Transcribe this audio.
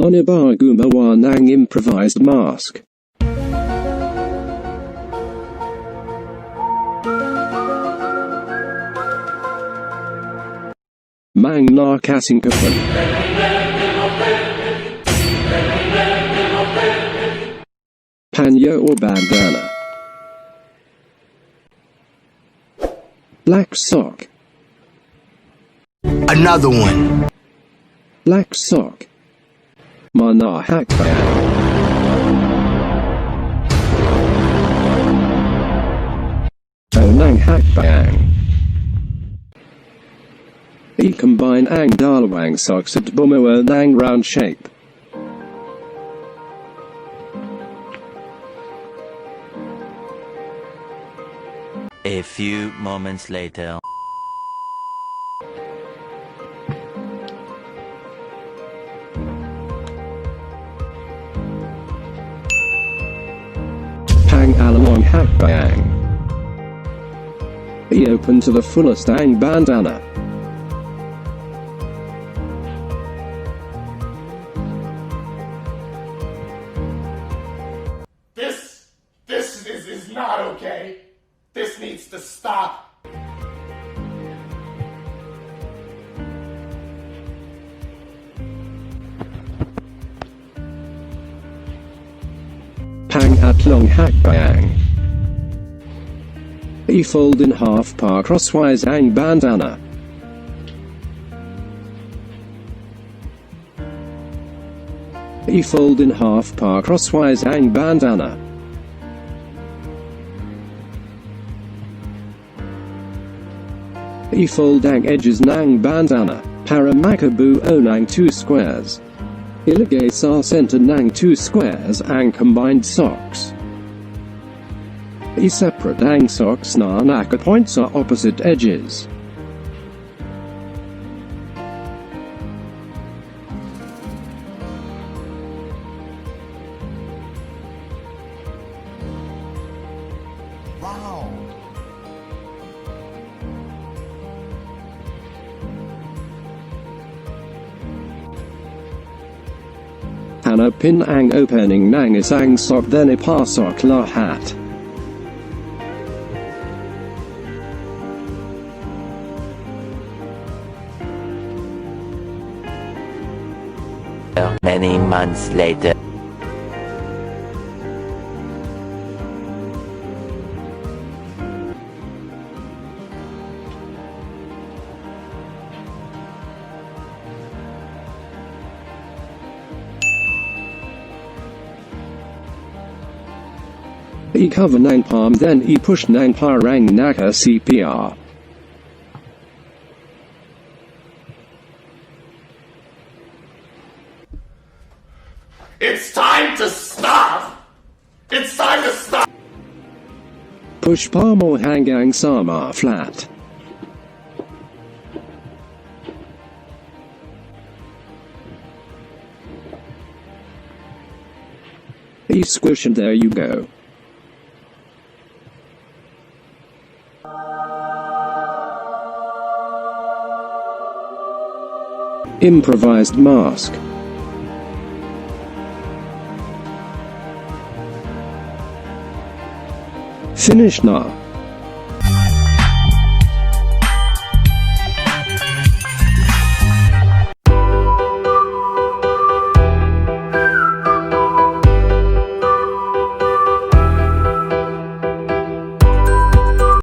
Paano Gumawa ng improvised mask. Mang nakasingkapan. Panyo or bandana. Black sock. Another one. Black sock. Mana hakbayang. Onang hakbayang. I-combine ang dalawang socks at bumuo ng round shape. A few moments later. Pang alalong hakbayang. I-open to the fullest ang bandana. This is not okay. This needs to stop. Pang atlong hakbayang. I-fold in half par crosswise ang bandana. I-fold in half par crosswise ang bandana. I-fold ang edges ng bandana para makabuo ng 2 squares. Ilagay sa center ng 2 squares ang combined socks. I-separate ang socks na nakapoint sa opposite edges. Wow. Hanapin ang opening ng isang sock then ipasok lahat. Many months later. I-cover ng palm then i-push ng parang naka CPR. It's time to stop. It's time to stop. Push palm mo hanggang sama flat. I-squish and there you go. Improvised mask. Finish na.